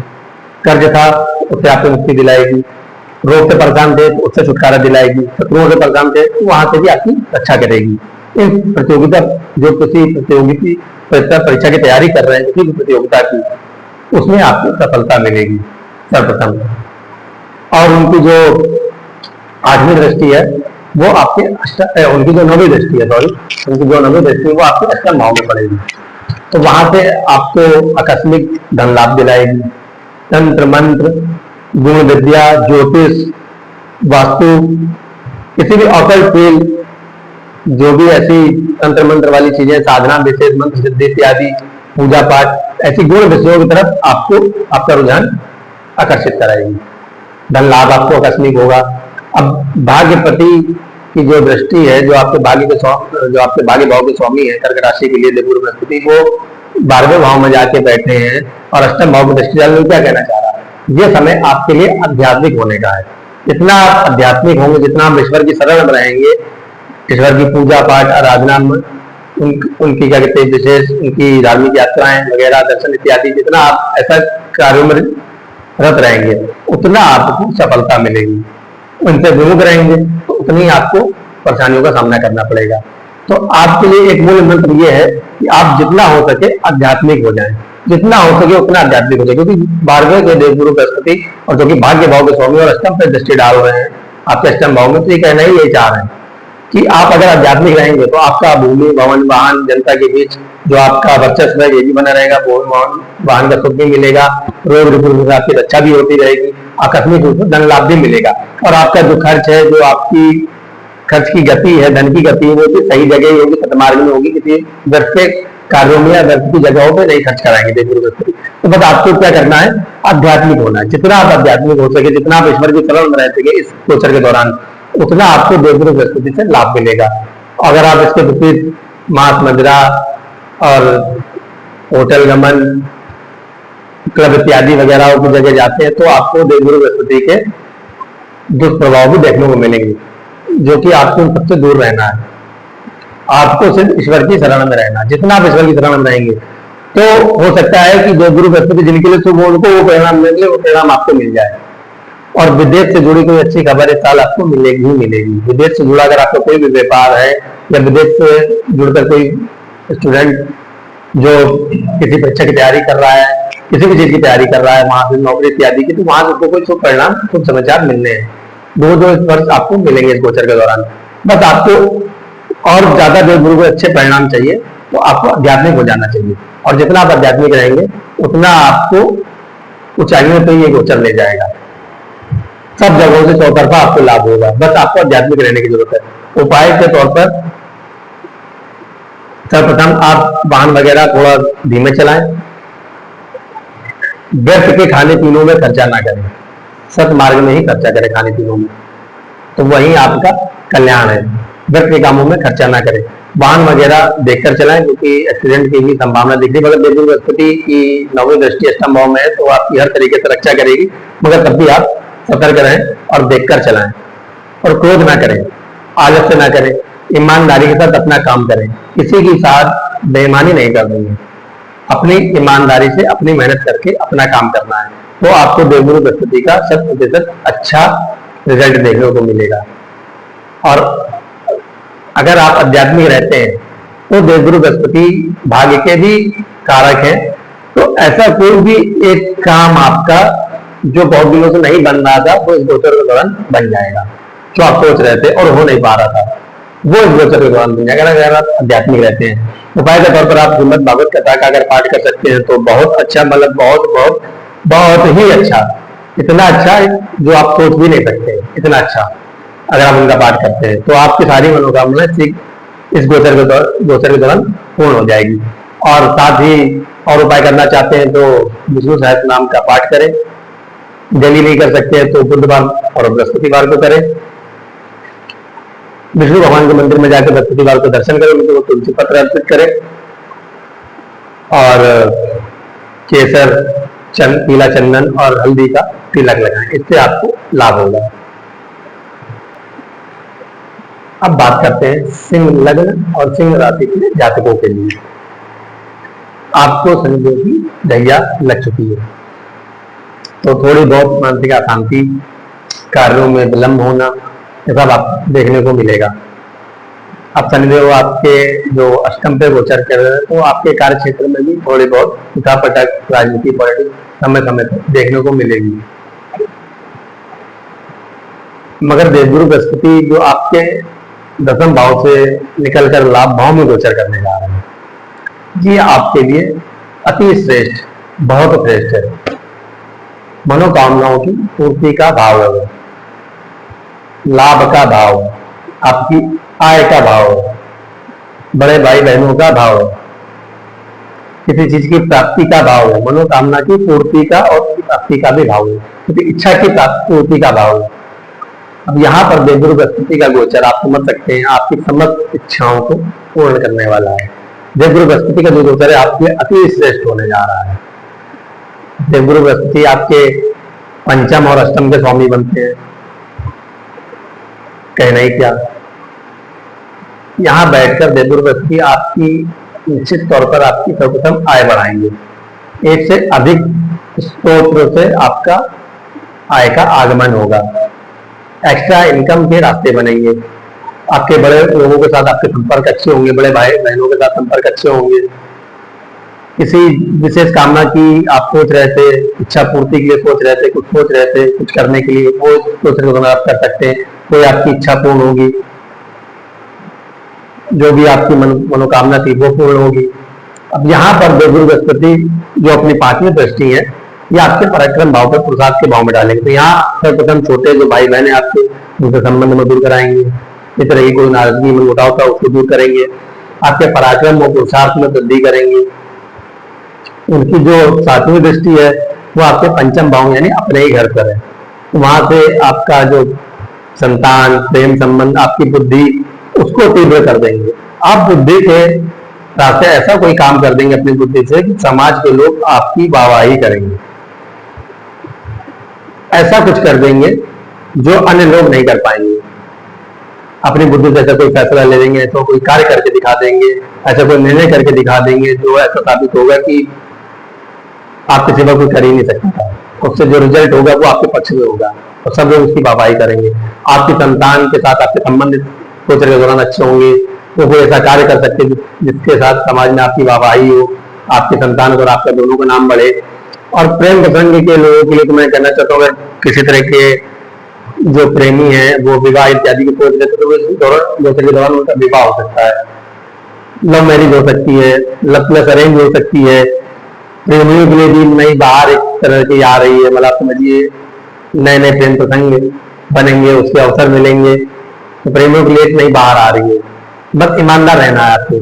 कर्ज था उससे आपको मुक्ति दिलाएगी। रोग से परेशान थे तो उससे छुटकारा दिलाएगी। शत्रुओं से परेशान थे तो वहां से भी आपकी रक्षा करेगी। इस प्रतियोगिता जो किसी प्रतियोगिता परीक्षा की तैयारी कर रहे हैं, किसी भी प्रतियोगिता की, उसमें आपको सफलता मिलेगी सर्वप्रथम। और उनकी जो 8वीं दृष्टि है वो आपके उनकी जो 9वीं दृष्टि है उनकी जो 9वीं दृष्टि है वो आपके अष्टम भाव में पड़ेगी। तो वहां से आपको आकस्मिक धन लाभ दिलाएगी। तंत्र मंत्र, गुण विद्या, ज्योतिष, वास्तु, किसी भी ऑकल्ट फील्ड, जो भी ऐसी तंत्र मंत्र वाली चीजें, साधना, विशेष मंत्र सिद्धि इत्यादि, पूजा पाठ, ऐसी गुण विषयों की तरफ आपको आपका रुझान आकर्षित कराएगी। धन लाभ आपको आकस्मिक होगा। अब भाग्यपति की जो दृष्टि है, जो आपके भाग्य भाव के स्वामी है कर्क राशि के लिए देवगुरु बृहस्पति, वो 12वें भाव में जाके बैठे हैं और अष्टम भाव की दृष्टि डालने में क्या कहना चाह रहा है, ये समय आपके लिए आध्यात्मिक होने का है। जितना आप आध्यात्मिक होंगे, जितना आप ईश्वर की शरण में रहेंगे, ईश्वर की पूजा पाठ आराधना में उनकी क्या कहते हैं विशेष उनकी धार्मिक यात्राएं वगैरह, दर्शन इत्यादि, जितना आप ऐसा कार्यों में रत रहेंगे उतना आपको सफलता मिलेगी। उनसे विमुख रहेंगे तो उतनी आपको परेशानियों का सामना करना पड़ेगा। तो आपके लिए एक मूल मंत्र ये है कि आप जितना हो सके आध्यात्मिक हो जाएं, जितना हो सके उतना आध्यात्मिक हो जाए, क्योंकि 12वें के देवगुरु बृहस्पति और जो कि भाग्य भाव के स्वामी और अष्टम पर दृष्टि डाल रहे हैं आपके अष्टम भाव में, तो ये कहना ही यही चाह रहे हैं कि आप अगर आध्यात्मिक रहेंगे तो आपका भूमि भवन वाहन जनता के बीच जो आपका वर्चस्व है ये भी बना रहेगा, वाहन का सुख भी मिलेगा, रोग रिपुण आपकी रक्षा भी होती रहेगी, आकस्मिक रूप से धन लाभ भी मिलेगा, और आपका जो खर्च है, जो आपकी खर्च की गति है, धन की गति है, वो भी सही जगह ही होगी, सतमार्ग में होगी, किसी व्यर्थ के कार्यों में या व्यर्थ की जगहों पे नहीं खर्च कराएंगे देवगुरु बृहस्पति। तो बस आपको क्या करना है, आध्यात्मिक होना है। जितना आप आध्यात्मिक हो सके, जितना आप ईश्वर की शरण में रह सके इस गोचर के दौरान, उतना आपको देवगुरु बृहस्पति से लाभ मिलेगा। अगर आप इसके विपरीत मांस मदिरा और होटल गमन, क्लब इत्यादि वगैरह की जगह जाते हैं तो आपको देवगुरु बृहस्पति के दुष्प्रभाव भी देखने को मिलेंगे, जो कि आपको उन सबसे दूर रहना है। आपको सिर्फ ईश्वर की शरण में रहना। जितना आप ईश्वर की शरण में रहेंगे तो हो सकता है कि देवगुरु बृहस्पति जिनके लिए शुभ हो उनको वो परिणाम मिले, वो परिणाम आपको मिल जाए। और विदेश से जुड़ी कोई अच्छी खबर इस साल आपको मिलेगी ही मिलेगी। विदेश से जुड़ा अगर आपका कोई भी व्यापार है या विदेश से जुड़कर कोई स्टूडेंट जो किसी परीक्षा की तैयारी कर रहा है, किसी भी चीज की तैयारी कर रहा है, वहां से नौकरी इत्यादि की, तो वहां से कोई शुभ परिणाम, शुभ समाचार मिलने हैं। दो इस वर्ष आपको मिलेंगे इस गोचर के दौरान। बस आपको और ज्यादा देवगुरु को अच्छे परिणाम चाहिए तो आपको आध्यात्मिक हो जाना चाहिए, और जितना आप आध्यात्मिक रहेंगे उतना आपको ऊंचाइयों पर ये गोचर ले जाएगा। सब जगहों से चौतरफा आपको लाभ होगा। बस आपको आध्यात्मिक रहने की जरूरत है। उपाय के तौर पर सर्वप्रथम आप वाहन वगैरह थोड़ा धीमे चलाएं, व्यर्थ के खाने पीनों में खर्चा ना करें, सत मार्ग में ही खर्चा करें खाने पीनों में, तो वही आपका कल्याण है। व्यर्थ के कामों में खर्चा ना करें। वाहन वगैरह देखकर चलाएं, क्योंकि एक्सीडेंट की भी संभावना दिख रही है। मगर देवगुरु बृहस्पति की नौवीं दृष्टि अष्टम भाव में है तो आपकी हर तरीके से रक्षा करेगी, मगर तब भी आप सतर्क रहें और देखकर चलाएं, और क्रोध ना करें, आलस्य ना करें, ईमानदारी के साथ अपना काम करें। किसी के साथ बेईमानी नहीं करनी है, अपनी ईमानदारी से अपनी मेहनत करके अपना काम करना है, तो आपको देवगुरु बृहस्पति का 100% अच्छा रिजल्ट देखने को मिलेगा। और अगर आप आध्यात्मिक रहते हैं तो देवगुरु बृहस्पति भाग्य के भी कारक हैं, तो ऐसा कोई भी एक काम आपका जो बहुत दिनों से नहीं बन रहा था वो इस गोचर के दौरान बन जाएगा। जो आप सोच रहे थे और हो नहीं पा रहा था वो इस गोचर के दौरान बन जाएगा, अगर आप आध्यात्मिक रहते हैं। उपाय के तौर पर आप श्रीमद् भागवत कथा का अगर पाठ कर सकते हैं तो बहुत अच्छा, मतलब बहुत बहुत बहुत ही अच्छा, इतना अच्छा जो आप सोच भी नहीं सकते, इतना अच्छा अगर आप उनका पाठ करते हैं तो आपकी सारी मनोकामनाएं इस गोचर के दौरान पूर्ण हो जाएगी। और साथ ही और उपाय करना चाहते हैं तो विष्णु सहस्त्र नाम का पाठ करें। डेली नहीं कर सकते हैं तो बुधवार और बृहस्पतिवार को करें। विष्णु भगवान के मंदिर में जाकर बृहस्पतिवार को दर्शन करें, उनको तुलसी पत्र अर्पित करें और केसर, पीला चंदन और हल्दी का तिलक लगाएं, इससे आपको लाभ होगा। अब बात करते हैं सिंह लग्न और सिंह राशि के जातकों के लिए। आपको शनिदेव की ढैया लग चुकी है तो थोड़ी बहुत मानसिक अशांति, कार्यों में विलंब होना, ये सब आप देखने को मिलेगा। अब शनिदेव आपके जो अष्टम पे गोचर कर रहे हैं तो आपके कार्य क्षेत्र में भी थोड़ी बहुत उठापटक, राजनीति, पॉलिटिक्स समय समय पर देखने को मिलेगी। मगर देवगुरु बृहस्पति जो आपके दसम भाव से निकलकर लाभ भाव में गोचर करने जा रहे हैं, ये आपके लिए अति श्रेष्ठ, बहुत श्रेष्ठ है। मनोकामनाओं की पूर्ति का भाव है, लाभ का भाव, आपकी आय का भाव, बड़े भाई बहनों का भाव, किसी चीज की प्राप्ति का भाव है, मनोकामना की पूर्ति का और प्राप्ति का भी भाव है, क्योंकि इच्छा की पूर्ति का भाव है। अब यहाँ पर देवगुरु बृहस्पति का गोचर आप समझ सकते हैं आपकी समस्त इच्छाओं को पूर्ण करने वाला है। देवगुरु बृहस्पति का जो गोचर है आपके अति श्रेष्ठ होने जा रहा है। देवगुरु बृहस्पति आपके पंचम और अष्टम के स्वामी बनते हैं, कहना ही क्या। यहाँ बैठकर देवगुरु बृहस्पति आपकी निश्चित तौर पर आपकी सर्वप्रथम आय बढ़ाएंगे। एक से अधिक स्रोत से आपका आय का आगमन होगा। एक्स्ट्रा इनकम के रास्ते बनेंगे। आपके बड़े लोगों के साथ आपके संपर्क अच्छे होंगे, बड़े भाई बहनों के साथ संपर्क अच्छे होंगे। किसी विशेष कामना की आप सोच रहे थे, इच्छा पूर्ति के लिए सोच रहे थे, कुछ सोच रहे थे कुछ करने के लिए, वो सोच रहे आप कर सकते हैं। कोई आपकी इच्छा पूर्ण होगी, जो भी आपकी मनोकामना थी वो पूर्ण होगी। अब यहाँ पर देवगुरु बृहस्पति जो अपनी पांचवी दृष्टि है, ये आपके पराक्रम भाव पर पुरुषार्थ के भाव में डालेंगे। तो यहाँ सर्वप्रथम छोटे जो भाई बहन है आपके, उनके संबंध में दूर कराएंगे। इस तरह की कोई नाराजगी मन उठाव था उसको दूर करेंगे। आपके पराक्रम और पुरुषार्थ में वृद्धि करेंगे। उनकी जो सातवीं दृष्टि है वो आपके पंचम भाव यानी अपने ही घर पर है। वहां से आपका जो संतान, प्रेम संबंध, आपकी बुद्धि, उसको तीव्र कर देंगे। आप बुद्धि के रास्ते ऐसा कोई काम कर देंगे अपनी बुद्धि से कि समाज के लोग आपकी वाहवाही करेंगे। ऐसा कुछ कर देंगे जो अन्य लोग नहीं कर पाएंगे। अपनी बुद्धि से ऐसा कोई फैसला ले लेंगे, ऐसा कोई कार्य करके दिखा देंगे, ऐसा कोई निर्णय करके दिखा देंगे जो ऐसा साबित होगा कि आपके सिवा कोई कर ही नहीं सकता। उससे जो रिजल्ट होगा वो आपके पक्ष में होगा और सब लोग उसकी वाहवाही करेंगे। आपकी संतान के साथ आपके संबंधित गोचर के दौरान अच्छे होंगे। वो कोई ऐसा कार्य कर सकते हैं जिसके साथ समाज में आपकी वाहवाही हो, आपके संतान और आपका दोनों का नाम बढ़े। और प्रेम प्रसंग के लोगों के लिए तो मैं कहना चाहता हूँ, अगर किसी तरह के जो प्रेमी है वो विवाह इत्यादि की सोच लेते तो गोचर के दौरान उनका विवाह हो सकता है। लव मैरिज हो सकती है, लव प्लस अरेंज हो सकती है। प्रेमियों के लिए भी नई बाहर एक तरह की आ रही है, मतलब समझिए नए नए प्रेम प्रसंग बनेंगे, उसके अवसर मिलेंगे। तो प्रेमियों के लिए एक नई बाहर आ रही है। बस ईमानदार रहना है आपको।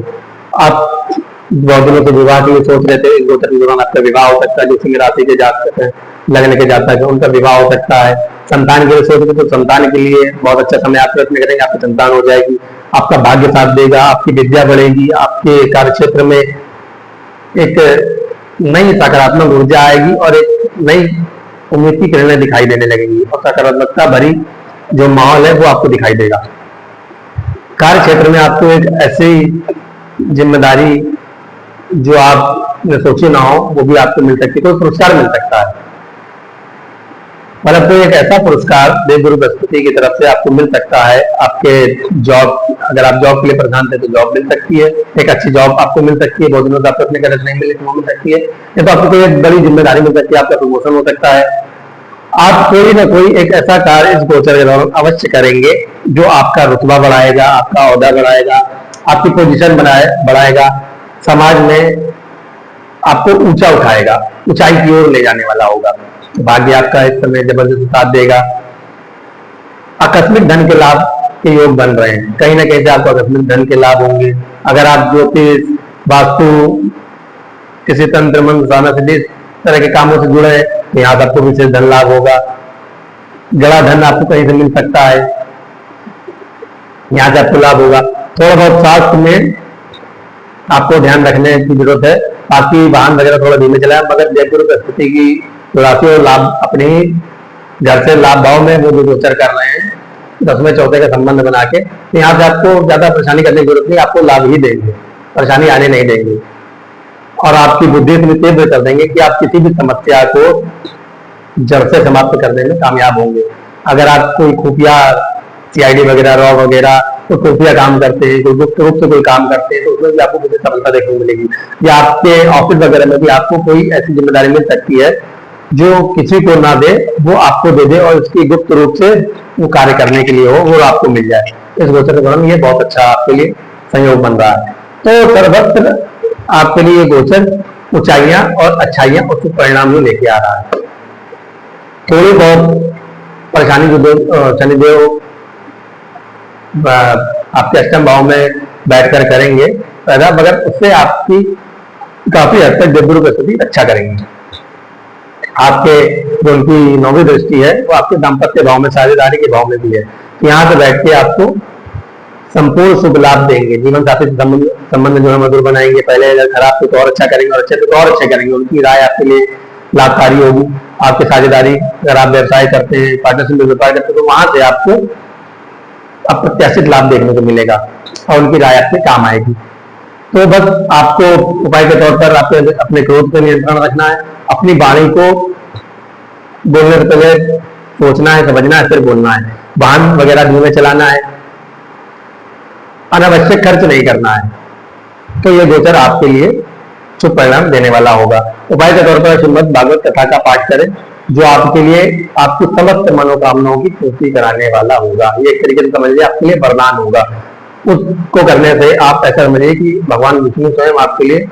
आप बहुत दिनों से विवाह के लिए सोच रहे थे, गोचर के दौरान आपका विवाह हो सकता है। जो सिंह राशि के जातक हैं, लगने के जातक है, उनका विवाह हो सकता है। संतान के लिए सोच रहे तो संतान के लिए बहुत अच्छा समय आप प्रयत्न करेंगे, आपकी संतान हो जाएगी। आपका भाग्य साथ देगा, आपकी विद्या बढ़ेगी, आपके कार्य क्षेत्र में एक नई सकारात्मक ऊर्जा आएगी और एक नई उम्मीद की किरणें दिखाई देने लगेंगी और सकारात्मकता भरी जो माहौल है वो आपको दिखाई देगा। कार्य क्षेत्र में आपको एक ऐसी जिम्मेदारी जो आपने सोची ना हो वो भी आपको मिल सकती है, कोई पुरस्कार मिल सकता है। मतलब कोई एक ऐसा पुरस्कार देवगुरु बृहस्पति की तरफ से आपको मिल सकता है। आपके जॉब, अगर आप जॉब के लिए प्रधान थे तो जॉब मिल सकती है, एक अच्छी जॉब आपको मिल सकती है। बहुत दिनों से आपको अपने गलत नहीं मिले तो वो मिल सकती है, या तो आपको कोई एक बड़ी जिम्मेदारी मिल सकती है, आपका प्रमोशन हो सकता है। आप कोई ना कोई एक ऐसा कार्य इस गोचर के दौरान अवश्य करेंगे जो आपका रुतबा बढ़ाएगा, आपका ओहदा बढ़ाएगा, आपकी पोजीशन बढ़ाएगा, समाज में आपको ऊंचा उठाएगा, ऊंचाई की ओर ले जाने वाला होगा। भाग्य आपका इस समय जबरदस्त साथ देगा। आकस्मिक धन के लाभ के योग बन रहे हैं, कहीं ना कहीं से आपको आकस्मिक धन के लाभ होंगे। अगर आप ज्योतिष, वास्तु, किसी तंत्र मंत्र साधना सिद्धि तरह के कामों से जुड़े हैं तो यहाँ से आपको विशेष धन लाभ होगा। जड़ा धन आपको कहीं से मिल सकता है, यहाँ से आपको लाभ होगा। थोड़ा बहुत स्वास्थ्य में आपको ध्यान रखने की जरूरत है, बाकी वाहन वगैरह थोड़ा धीमे चलाए। मगर देवगुरु बृहस्पति की राशि और लाभ अपने ही घर से लाभ भाव में वो जो गोचर कर रहे हैं 10वें 14 का संबंध बना के, तो यहाँ से आपको ज्यादा परेशानी करने की जरूरत नहीं, आपको लाभ ही देंगे, परेशानी आने नहीं देंगे। और आपकी बुद्धि इतनी तीव्र कर देंगे कि आप किसी भी समस्या को जड़ से समाप्त करने में कामयाब होंगे। अगर आप कोई खुफिया सीआईडी वगैरह, रॉ वगैरह तो खुफिया काम करते हैं, कोई गुप्त रूप से कोई काम करते हैं तो उसमें भी आपको मुझे सफलता देखने को मिलेगी। या आपके ऑफिस वगैरह में भी आपको कोई ऐसी जिम्मेदारी मिल सकती है जो किसी को ना दे वो आपको दे दे और उसकी गुप्त रूप से वो कार्य करने के लिए हो वो आपको मिल जाए। इस गोचर के दौरान ये बहुत अच्छा आपके लिए संयोग बन रहा है। तो सर्वत्र आपके लिए गोचर ऊंचाइयां और अच्छाइयां और शुभ परिणाम ही लेके आ रहा है। थोड़ी बहुत परेशानी जो शनिदेव आपके अष्टम भाव में बैठकर करेंगे पैदा, मगर उससे आपकी काफी हद तक देवगुरु बृहस्पति अच्छा करेंगे। आपके जो उनकी 9वीं दृष्टि है वो आपके दाम्पत्य भाव में, साझेदारी के भाव में भी है। यहाँ पे बैठ के आपको संपूर्ण शुभ लाभ देंगे। जीवन साथी संबंध जो है मधुर बनाएंगे। पहले अगर खराब थे तो और अच्छा करेंगे और अच्छे थे तो और अच्छे करेंगे। उनकी राय आपके लिए लाभकारी होगी। आपकी साझेदारी, अगर आप व्यवसाय करते हैं, पार्टनरशिप में व्यापार करते हैं तो वहां से आपको अप्रत्याशित लाभ देखने को मिलेगा और उनकी राय आपके काम आएगी। तो बस आपको उपाय के तौर पर आपको अपने क्रोध पर नियंत्रण रखना है। अपनी वाणी को बोलने से पहले सोचना है, समझना है, फिर बोलना है। वाहन वगैरह धीमे चलाना है, अनावश्यक खर्च नहीं करना है, तो ये गोचर आपके लिए शुभ परिणाम देने वाला होगा। उपाय के तौर पर श्रीमद् भागवत कथा का पाठ करें, जो आपके लिए आपकी समस्त मनोकामनाओं की पूर्ति कराने वाला होगा। ये एक तरीके से समझिए आपके लिए वरदान होगा। उसको करने से आप ऐसा समझिए कि भगवान विष्णु स्वयं आपके लिए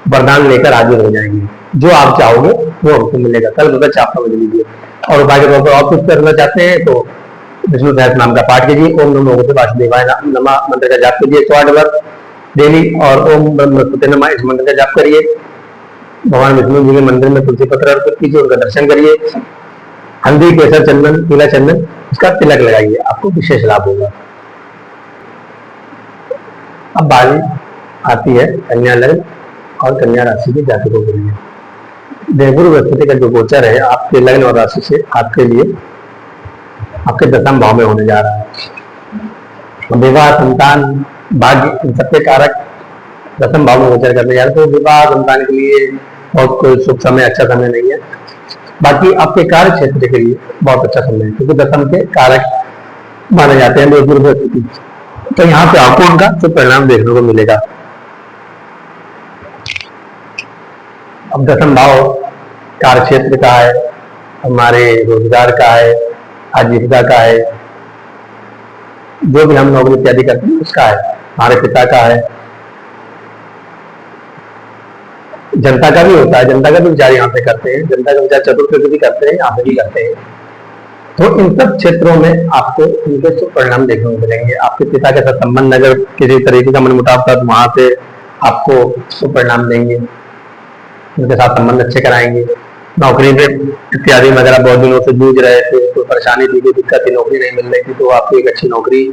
वरदान लेकर हाजिर हो जाएंगे, जो आप चाहोगे वो आपको मिलेगा। कल बता आप समझ लीजिए। और उपाय के तौर पर आप कुछ करना चाहते हैं तो विष्णु सहस्त्र नाम का पाठ कीजिए, ओम नमो भगवते वासुदेवाय नमः मंत्र का जाप कीजिए 108 बार डेली, और ओम ब्रह्मस्पते नमः इस मंत्र का जाप करिए। भगवान विष्णु जी के मंदिर में तुलसी पत्र अर्पित कीजिए, उनका दर्शन करिए। हल्दी, केसर, चंदन, पीला चंदन इसका तिलक लगाइए, आपको विशेष लाभ होगा। अब बारी आती है कन्या लग्न और कन्या राशि के जातकों के लिए। देवगुरु बृहस्पति का जो गोचर है आपके लग्न और राशि से आपके लिए आपके 10वें भाव में होने जा रहा है। विवाह, संतान, भाग्य इन सबके कारक 10वें भाव में गोचर करने जा रहे हैं। तो विवाह, संतान के लिए बहुत कोई शुभ समय, अच्छा समय नहीं है। बाकी आपके कार्य क्षेत्र के लिए बहुत अच्छा समय है, क्योंकि 10वें के कारक माने जाते हैं देवगुरु बृहस्पति। तो यहाँ पे आपको उनका शुभ परिणाम देखने को मिलेगा। अब 10वां भाव कार्य क्षेत्र का है, हमारे रोजगार का है, आजीविका का है, जो भी हम नौकरी इत्यादि करते हैं उसका है, हमारे पिता का है, जनता का भी होता है। जनता का भी विचार यहाँ पे करते हैं, जनता का विचार चतुर्थ भी करते हैं, यहाँ पे भी करते हैं। तो इन सब क्षेत्रों में आपको इनके शुभ परिणाम देखने को मिलेंगे। आपके पिता के साथ संबंध अगर किसी तरीके का मनमुटाव था तो वहां से आपको शुभ परिणाम देंगे, उनके साथ संबंध अच्छे कराएंगे। नौकरी में इत्यादि में अगर आप बहुत दिनों से जूझ रहे थे, तो परेशानी थी, कोई दिक्कत थी, नौकरी नहीं मिल रही थी, तो आपको एक अच्छी नौकरी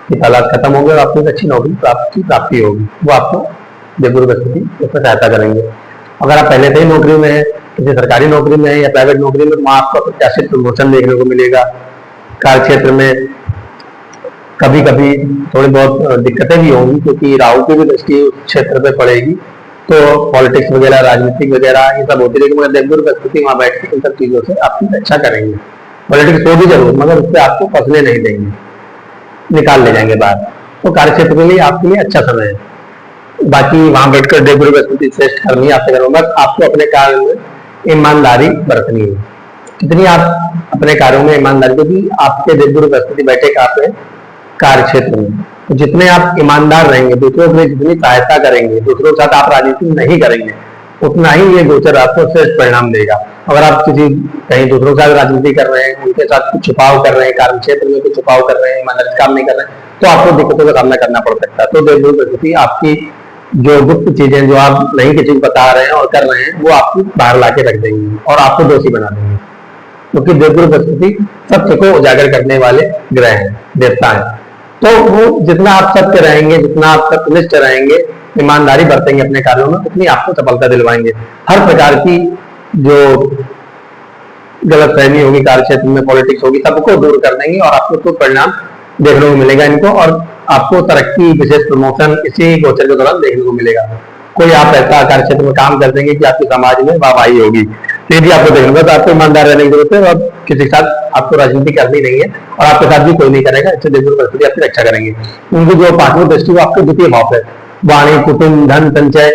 की तलाश खत्म होगी और आपको एक अच्छी नौकरी प्राप्ति होगी। वो आपको देवगुरु बृहस्पति उसमें सहायता करेंगे। अगर आप पहले से ही नौकरी में है, किसी सरकारी नौकरी में है या प्राइवेट नौकरी में, तो वहाँ आपको प्रत्याशित प्रमोशन देखने को मिलेगा। कार्य क्षेत्र में कभी कभी थोड़ी बहुत दिक्कतें भी होंगी, क्योंकि राहु की भी दृष्टि क्षेत्र पे पड़ेगी, तो पॉलिटिक्स वगैरह, राजनीतिक वगैरह ये सब होती रहेगी। मगर देवगुरु बृहस्पति वहाँ बैठ के इन सब चीजों से आपकी रक्षा करेंगे। पॉलिटिक्स हो भी जरूर, मगर उससे आपको फंसने नहीं देंगे, निकाल ले जाएंगे बाहर। तो कार्य क्षेत्र के लिए आपके लिए अच्छा समय है। बाकी वहां बैठकर देवगुरु बृहस्पति श्रेष्ठ करनी आपसे करूंगा, आपको अपने कार्य में ईमानदारी बरतनी है। कितनी आप अपने कार्यों में ईमानदारी, क्योंकि आपके देवगुरु बृहस्पति बैठे आप कार्य क्षेत्र में, तो जितने आप ईमानदार रहेंगे, दूसरों के लिए जितनी सहायता करेंगे, दूसरों के साथ आप राजनीति नहीं करेंगे, उतना ही ये गोचर आपको श्रेष्ठ परिणाम देगा। अगर आप किसी कहीं दूसरों के साथ राजनीति कर रहे हैं, उनके साथ कुछ छुपाव कर रहे हैं, कार्य क्षेत्र में कुछ छुपाव कर रहे हैं, ईमानदारी काम नहीं कर रहे हैं, तो आपको दिक्कतों का सामना करना पड़ सकता है। तो देवगुरु बृहस्पति आपकी जो गुप्त चीजें जो आप नहीं किसी को बता रहे हैं और कर रहे हैं, वो आपको बाहर लाके रख देंगे और आपको दोषी बना देंगे, क्योंकि देवगुरु बृहस्पति सत्य को उजागर करने वाले ग्रह हैं, देवता हैं। तो वो जितना आप सत्य रहेंगे, जितना आप सत्यनिष्ठ रहेंगे, ईमानदारी बरतेंगे अपने कार्यों में, उतनी आपको सफलता दिलवाएंगे। हर प्रकार की जो गलत फहमी होगी कार्य क्षेत्र में, पॉलिटिक्स होगी, सबको दूर कर देंगे और आपको तो परिणाम देखने को मिलेगा इनको, और आपको तरक्की, विशेष प्रमोशन इसी गोचर के दौरान देखने को मिलेगा। कोई आप ऐसा कार्य क्षेत्र में काम कर देंगे कि आपके समाज में वाहवाही होगी, ये भी आपको देखने को। तो आपको ईमानदार रहने की जरूरत है और किसी के साथ आपको राजनीति करनी नहीं है, और आपके साथ भी कोई नहीं करेगा। इससे देवगुरु बृहस्पति आपकी रक्षा करेंगे। उनकी जो 5वीं दृष्टि वो आपके द्वितीय भाव है, वाणी, कुटुंब, धन, संचय।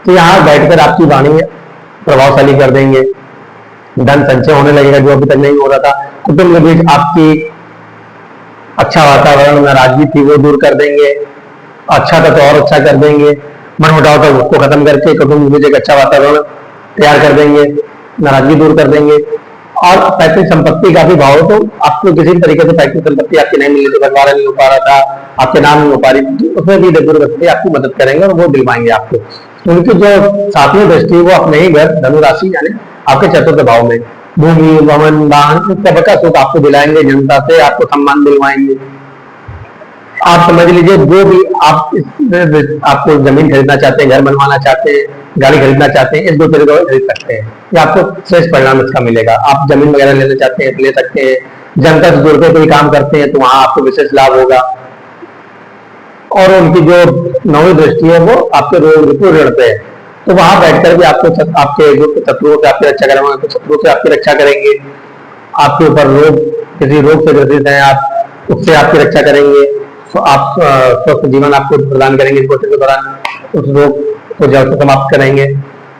तो यहाँ बैठकर आपकी वाणी प्रभावशाली कर देंगे, धन संचय होने लगेगा जो अभी तक नहीं हो रहा था। कुटुंब के बीच आपकी अच्छा वातावरण, नाराजगी थी वो दूर कर देंगे, अच्छा था तो और अच्छा कर देंगे, मनमुटाव था उसको खत्म करके कुटुंब के बीच एक अच्छा वातावरण तैयार कर देंगे, नाराजगी दूर कर देंगे। और पैतृक संपत्ति का भी भाव, तो आपको किसी भी तरीके से पैतृक संपत्ति आपकी नहीं मिली थी, बंटवारा नहीं हो पा रहा था, आपके नाम नहीं हो पा रही थी, उसमें भी देवगुरु बृहस्पति आपकी मदद करेंगे और वो दिलवाएंगे आपको। उनकी जो 7वीं दृष्टि वो अपने ही घर धनु राशि यानी आपके चतुर्थ भाव में भूमि, भवन, वाहन सबका सुख आपको दिलाएंगे, जनता से आपको सम्मान दिलवाएंगे। आप समझ लीजिए, जो भी आप आपको जमीन खरीदना चाहते हैं, घर बनवाना चाहते हैं, गाड़ी खरीदना चाहते हैं, इस दो तरीके से खरीद सकते हैं, ये आपको श्रेष्ठ परिणाम इसका मिलेगा। आप जमीन वगैरह लेना चाहते हैं ले सकते हैं, जनता से जुड़ के कोई काम करते हैं तो वहां आपको विशेष लाभ होगा। और उनकी जो 9वीं दृष्टि है वो आपके रोग ऋण पे है, तो वहां बैठकर भी आपको आपके जो शत्रुओं से आपकी रक्षा करेंगे, शत्रुओं से आपकी रक्षा करेंगे। आपके ऊपर रोग, किसी रोग से ग्रसित हैं आप, उससे आपकी रक्षा करेंगे, तो आप स्वस्थ जीवन आपको प्रदान करेंगे इस गोचर के दौरान, उस रोग को जड़ से समाप्त करेंगे।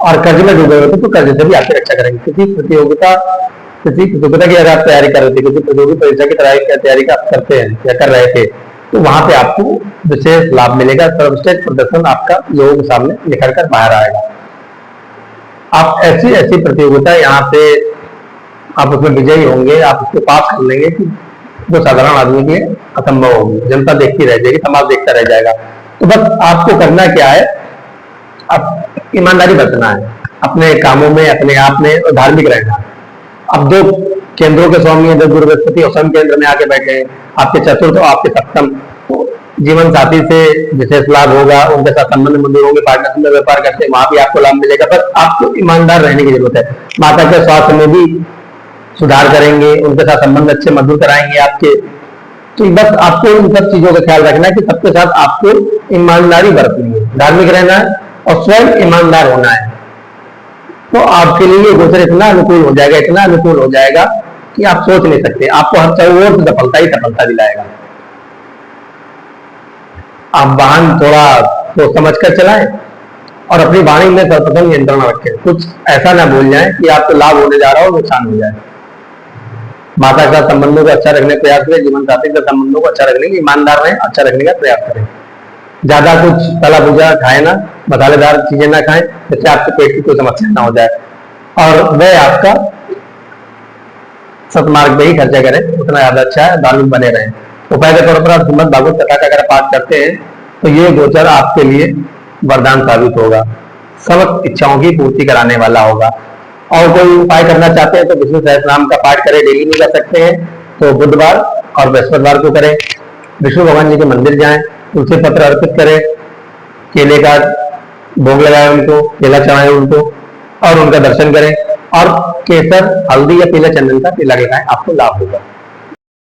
और कर्ज में डूबे हुए थे तो कर्ज से भी आपकी रक्षा करेंगे। किसी प्रतियोगिता की अगर आप तैयारी कर रहे थे, किसी प्रतियोगी परीक्षा की तैयारी आप करते हैं या कर रहे थे, तो वहां पे आपको विशेष लाभ मिलेगा। सर्वश्रेष्ठ प्रदर्शन आपका लोगों के सामने निखर कर बाहर आएगा। आप ऐसी ऐसी प्रतियोगिता यहाँ पे आप उसमें विजयी होंगे, आप उसको पास कर लेंगे कि जो साधारण आदमी के लिए असंभव होगी। जनता देखती रह जाएगी, समाज देखता रह जाएगा। तो बस आपको करना क्या है, अब ईमानदारी बरतना है अपने कामों में, अपने आप में, और धार्मिक रहना है। अब दो केंद्रों के स्वामी है, गुरु बृहस्पति औसम केंद्र में आके बैठे हैं, आपके चतुर्थ और आपके सप्तम, तो जीवन साथी से विशेष लाभ होगा, उनके साथ संबंध मंदिर होंगे, पार्टनरशिप में व्यापार करते हैं वहां भी आपको लाभ मिलेगा। बस आपको ईमानदार रहने की जरूरत है। माता के स्वास्थ्य में भी सुधार करेंगे, उनके साथ संबंध अच्छे मधुर कराएंगे आपके। तो बस आपको इन सब चीजों का ख्याल रखना है कि सबके साथ आपको ईमानदारी बरतनी है, धार्मिक रहना है और स्वयं ईमानदार होना है। तो आपके लिए गोचर इतना अनुकूल हो जाएगा, इतना अनुकूल हो जाएगा कि आप सोच नहीं सकते। आपको हर चारों से सफलता ही सफलता दिलाएगा। आप वाहन थोड़ा सोच समझ कर चलाएं और अपनी वाणी में सर्वप्रथम नियंत्रण रखें। कुछ ऐसा ना बोल जाए कि आपको लाभ होने जा रहा हो, नुकसान हो जाए। माता का संबंधों को अच्छा रखने का प्रयास करें, जीवन साथी के संबंधों को अच्छा रखने की, ईमानदार रहें, अच्छा रखने का प्रयास करें। ज्यादा कुछ तला भुजा खाए ना, मसालेदार चीजें ना खाएं, जिससे आपके पेट की कोई समस्या ना हो जाए। और वह आपका सतमार्ग पे ही खर्चा करें, उतना ज्यादा अच्छा है, धार्मिक बने रहें। उपाय के तौर पर आप श्रीमद् भागवत कथा का अगर पाठ करते हैं तो ये गोचर आपके लिए वरदान साबित होगा, समस्त इच्छाओं की पूर्ति कराने वाला होगा। और कोई उपाय करना चाहते हैं तो विष्णु सहस्त्रनाम का पाठ करें, डेली नहीं कर सकते हैं तो बुधवार और बृहस्पतिवार को करें। विष्णु भगवान जी के मंदिर जाएं, तुलसी पत्र अर्पित करें, केले का भोग लगाएं, उनको केला चढ़ाएं उनको, और उनका दर्शन करें, और केसर, हल्दी या पीला चंदन का तिलक लगाएं, आपको लाभ होगा।